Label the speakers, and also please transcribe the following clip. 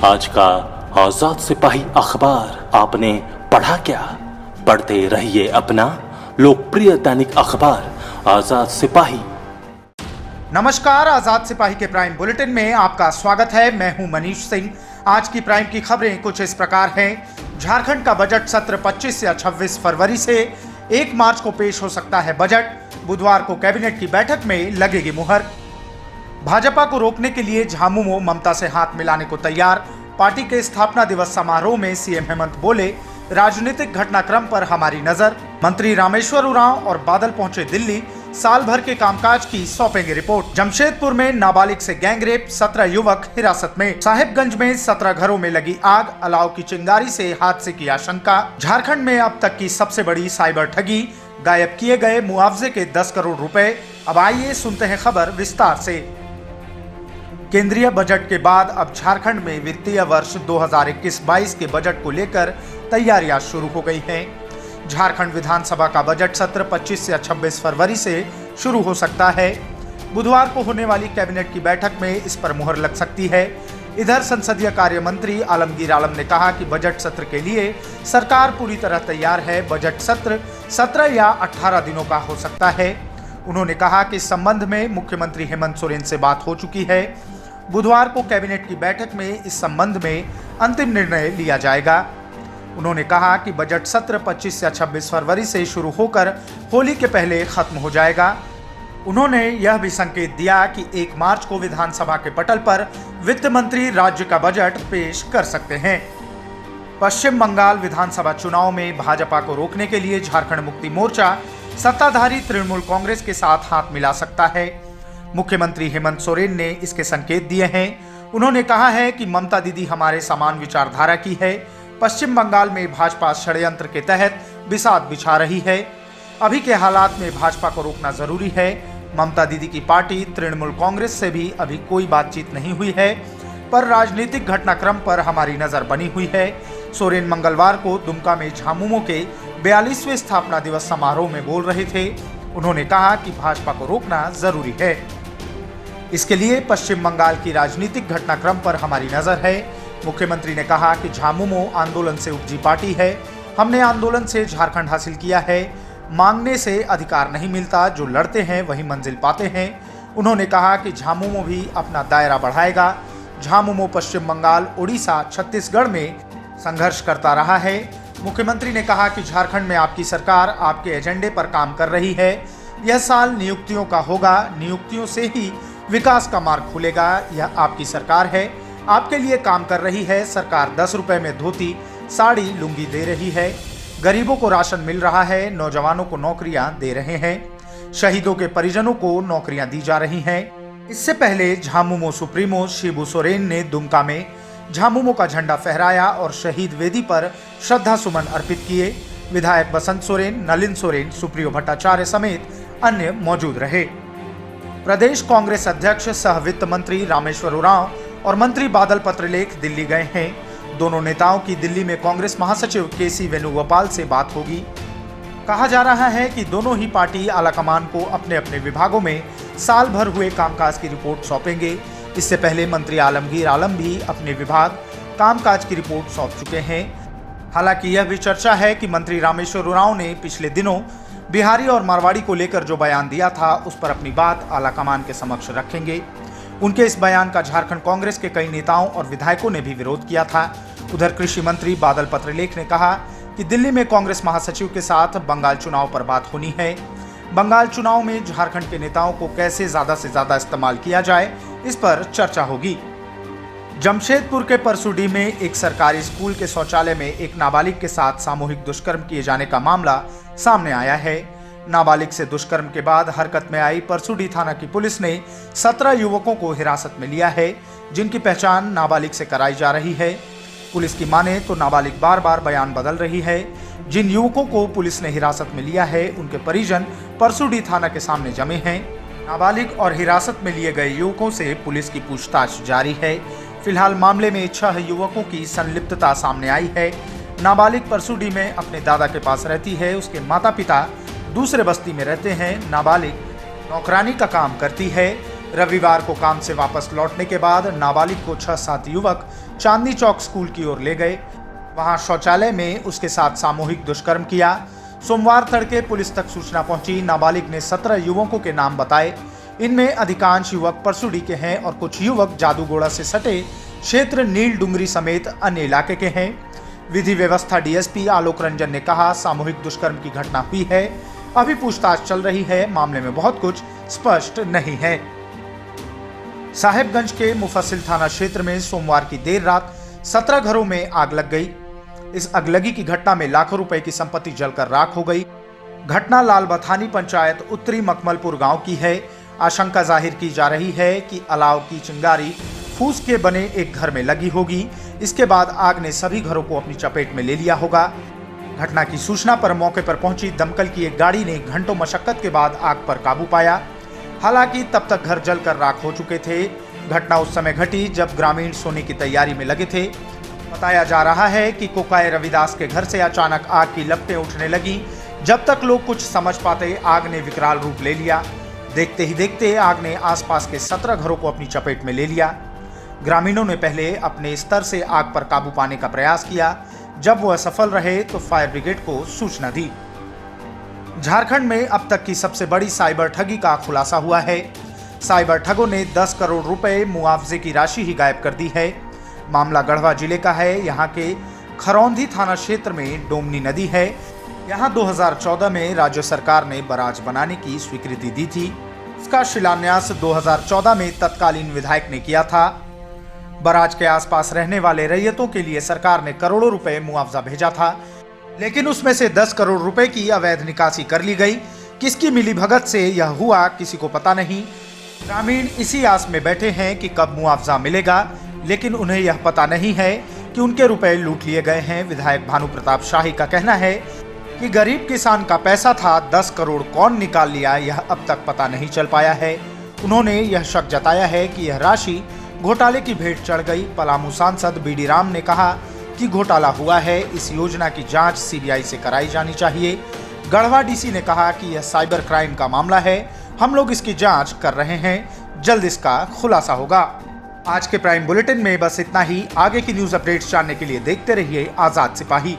Speaker 1: आज का आजाद सिपाही अखबार आपने पढ़ा क्या? पढ़ते रहिए अपना लोकप्रिय दैनिक अखबार आजाद सिपाही।
Speaker 2: नमस्कार, आजाद सिपाही के प्राइम बुलेटिन में आपका स्वागत है। मैं हूं मनीष सिंह। आज की प्राइम की खबरें कुछ इस प्रकार हैं। झारखंड का बजट सत्र 25 या 26 फरवरी से 1 मार्च को पेश हो सकता है बजट। बुधवार को कैबिनेट की बैठक में लगेगी मुहर। भाजपा को रोकने के लिए झामुमो ममता से हाथ मिलाने को तैयार। पार्टी के स्थापना दिवस समारोह में सीएम हेमंत बोले, राजनीतिक घटनाक्रम पर हमारी नजर। मंत्री रामेश्वर उरांव और बादल पहुंचे दिल्ली, साल भर के कामकाज की सौंपेंगे रिपोर्ट। जमशेदपुर में नाबालिग से गैंगरेप, 17 युवक हिरासत में। साहिबगंज में 17 घरों में लगी आग, अलाव की चिंगारी से हादसे की आशंका। झारखंड में अब तक की सबसे बड़ी साइबर ठगी, गायब किए गए मुआवजे के 10 करोड़ रुपए। अब आइए सुनते हैं खबर विस्तार से। केंद्रीय बजट के बाद अब झारखंड में वित्तीय वर्ष 2021-22 के बजट को लेकर तैयारियां शुरू हो गई हैं। झारखंड विधानसभा का बजट सत्र 25 या 26 फरवरी से शुरू हो सकता है। बुधवार को होने वाली कैबिनेट की बैठक में इस पर मुहर लग सकती है। इधर संसदीय कार्य मंत्री आलमगीर आलम ने कहा कि बजट सत्र के लिए सरकार पूरी तरह तैयार है। बजट सत्र 17 या 18 दिनों का हो सकता है। उन्होंने कहा कि इस संबंध में मुख्यमंत्री हेमंत सोरेन से बात हो चुकी है। बुधवार को कैबिनेट की बैठक में इस संबंध में अंतिम निर्णय लिया जाएगा। उन्होंने कहा कि बजट सत्र 25 या 26 फरवरी से शुरू होकर होली के पहले खत्म हो जाएगा। उन्होंने यह भी संकेत दिया कि 1 मार्च को विधानसभा के पटल पर वित्त मंत्री राज्य का बजट पेश कर सकते हैं। पश्चिम बंगाल विधानसभा चुनाव में भाजपा को रोकने के लिए झारखंड मुक्ति मोर्चा सत्ताधारी तृणमूल कांग्रेस के साथ हाथ मिला सकता है। मुख्यमंत्री हेमंत सोरेन ने इसके संकेत दिए हैं। उन्होंने कहा है कि ममता दीदी हमारे समान विचारधारा की है। पश्चिम बंगाल में भाजपा षड्यंत्र के तहत बिसात बिछा रही है। अभी के हालात में भाजपा को रोकना जरूरी है। ममता दीदी की पार्टी तृणमूल कांग्रेस से भी अभी कोई बातचीत नहीं हुई है, पर राजनीतिक घटनाक्रम पर हमारी नजर बनी हुई है। सोरेन मंगलवार को दुमका में झामुमो के 42वें स्थापना दिवस समारोह में बोल रहे थे। उन्होंने कहा कि भाजपा को रोकना जरूरी है। इसके लिए पश्चिम बंगाल की राजनीतिक घटनाक्रम पर हमारी नजर है। मुख्यमंत्री ने कहा कि झामुमो आंदोलन से उपजी पार्टी है। हमने आंदोलन से झारखंड हासिल किया है। मांगने से अधिकार नहीं मिलता, जो लड़ते हैं वही मंजिल पाते हैं। उन्होंने कहा कि झामुमो भी अपना दायरा बढ़ाएगा। झामुमो पश्चिम बंगाल, उड़ीसा, छत्तीसगढ़ में संघर्ष करता रहा है। मुख्यमंत्री ने कहा कि झारखंड में आपकी सरकार आपके एजेंडे पर काम कर रही है। यह साल नियुक्तियों का होगा। नियुक्तियों से ही विकास का मार्ग खुलेगा। यह आपकी सरकार है, आपके लिए काम कर रही है। सरकार 10 रुपए में धोती, साड़ी, लुंगी दे रही है। गरीबों को राशन मिल रहा है। नौजवानों को नौकरियां दे रहे हैं। शहीदों के परिजनों को नौकरियां दी जा रही हैं। इससे पहले झामुमो सुप्रीमो शिबू सोरेन ने दुमका में झामुमो का झंडा फहराया और शहीद वेदी पर श्रद्धा सुमन अर्पित किए। विधायक बसंत सोरेन, नलिन सोरेन, सुप्रियो भट्टाचार्य समेत अन्य मौजूद रहे। प्रदेश कांग्रेस अध्यक्ष सह वित्त मंत्री रामेश्वर उरांव और मंत्री बादल पत्रलेख दिल्ली गए हैं। दोनों नेताओं की दिल्ली में कांग्रेस महासचिव केसी वेणुगोपाल से बात होगी। कहा जा रहा है कि दोनों ही पार्टी आलाकमान को अपने अपने विभागों में साल भर हुए कामकाज की रिपोर्ट सौंपेंगे। इससे पहले मंत्री आलमगीर आलम भी अपने विभाग कामकाज की रिपोर्ट सौंप चुके हैं। हालांकि यह भी चर्चा है कि मंत्री रामेश्वर उरांव ने पिछले दिनों बिहारी और मारवाड़ी को लेकर जो बयान दिया था, उस पर अपनी बात आलाकमान के समक्ष रखेंगे। उनके इस बयान का झारखंड कांग्रेस के कई नेताओं और विधायकों ने भी विरोध किया था। उधर कृषि मंत्री बादल पत्रलेख ने कहा कि दिल्ली में कांग्रेस महासचिव के साथ बंगाल चुनाव पर बात होनी है। बंगाल चुनाव में झारखंड के नेताओं को कैसे ज्यादा से ज्यादा इस्तेमाल किया जाए, इस पर चर्चा होगी। जमशेदपुर के परसुडी में एक सरकारी स्कूल के शौचालय में एक नाबालिग के साथ सामूहिक दुष्कर्म किए जाने का मामला सामने आया है। नाबालिग से दुष्कर्म के बाद हरकत में आई परसुडी थाना की पुलिस ने 17 युवकों को हिरासत में लिया है, जिनकी पहचान नाबालिग से कराई जा रही है। पुलिस की माने तो नाबालिग बार बार बयान बदल रही है। जिन युवकों को पुलिस ने हिरासत में लिया है, उनके परिजन परसुडी थाना के सामने जमे हैं। नाबालिग और हिरासत में लिए गए युवकों से पुलिस की पूछताछ जारी है। फिलहाल मामले में 6 युवकों की संलिप्तता सामने आई है। नाबालिग परसुडी में अपने दादा के पास रहती है। उसके माता पिता दूसरे बस्ती में रहते हैं। नाबालिग नौकरानी का काम करती है। रविवार को काम से वापस लौटने के बाद नाबालिग को 6-7 युवक चांदनी चौक स्कूल की ओर ले गए। वहां शौचालय में उसके साथ सामूहिक दुष्कर्म किया। सोमवार तड़के पुलिस तक सूचना पहुंची। नाबालिग ने 17 युवकों के नाम बताए। इनमें अधिकांश युवक परसुडी के हैं और कुछ युवक जादूगोड़ा से सटे क्षेत्र नील डुंगरी समेत अन्य इलाके के हैं। विधि व्यवस्था डीएसपी आलोक रंजन ने कहा, सामूहिक दुष्कर्म की घटना हुई है, अभी पूछताछ चल रही है, मामले में बहुत कुछ स्पष्ट नहीं है। साहेबगंज के मुफस्सिल थाना क्षेत्र में सोमवार की देर रात 17 घरों में आग लग गई। इस अगलगी की घटना में लाखों रुपए की संपत्ति जलकर राख हो गई। घटना लाल बथानी पंचायत उत्तरी मकमलपुर गांव की है। आशंका जाहिर की जा रही है कि अलाव की चिंगारी फूस के बने एक घर में लगी होगी। इसके बाद आग ने सभी घरों को अपनी चपेट में ले लिया होगा। घटना की सूचना पर मौके पर पहुंची दमकल की एक गाड़ी ने घंटों मशक्कत के बाद आग पर काबू पाया। हालांकि तब तक घर जलकर राख हो चुके थे। घटना उस समय घटी जब ग्रामीण सोने की तैयारी में लगे थे। बताया जा रहा है कि कोकाए रविदास के घर से अचानक आग की लपटें उठने लगी। जब तक लोग कुछ समझ पाते, आग ने विकराल रूप ले लिया। देखते ही देखते आग ने आसपास के 17 घरों को अपनी चपेट में ले लिया। ग्रामीणों ने पहले अपने स्तर से आग पर काबू पाने का प्रयास किया। जब वो असफल रहे तो फायर ब्रिगेड को सूचना दी। झारखंड में अब तक की सबसे बड़ी साइबर ठगी का खुलासा हुआ है। साइबर ठगों ने 10 करोड़ रुपए मुआवजे की राशि ही गायब कर दी है। मामला गढ़वा जिले का है। यहाँ के खरौंधी थाना क्षेत्र में डोमनी नदी है। यहाँ 2014 में राज्य सरकार ने बराज बनाने की स्वीकृति दी थी। इसका शिलान्यास 2014 में तत्कालीन विधायक ने किया था। बराज के आसपास रहने वाले रैयतों के लिए सरकार ने करोड़ों रुपए मुआवजा भेजा था, लेकिन उसमें से 10 करोड़ रुपए की अवैध निकासी कर ली गई। किसकी मिलीभगत से यह हुआ, किसी को पता नहीं। ग्रामीण इसी आस में बैठे हैं कि कब मुआवजा मिलेगा, लेकिन उन्हें यह पता नहीं है कि उनके रुपए लूट लिए गए हैं। विधायक भानु प्रताप शाही का कहना है कि गरीब किसान का पैसा था, 10 करोड़ कौन निकाल लिया यह अब तक पता नहीं चल पाया है। उन्होंने यह शक जताया है कि यह राशि घोटाले की भेंट चढ़ गई। पलामू सांसद बीडी राम ने कहा कि घोटाला हुआ है, इस योजना की जांच सीबीआई से कराई जानी चाहिए। गढ़वा डीसी ने कहा कि यह साइबर क्राइम का मामला है, हम लोग इसकी जांच कर रहे हैं, जल्द इसका खुलासा होगा। आज के प्राइम बुलेटिन में बस इतना ही। आगे की न्यूज अपडेट्स जानने के लिए देखते रहिए आजाद सिपाही।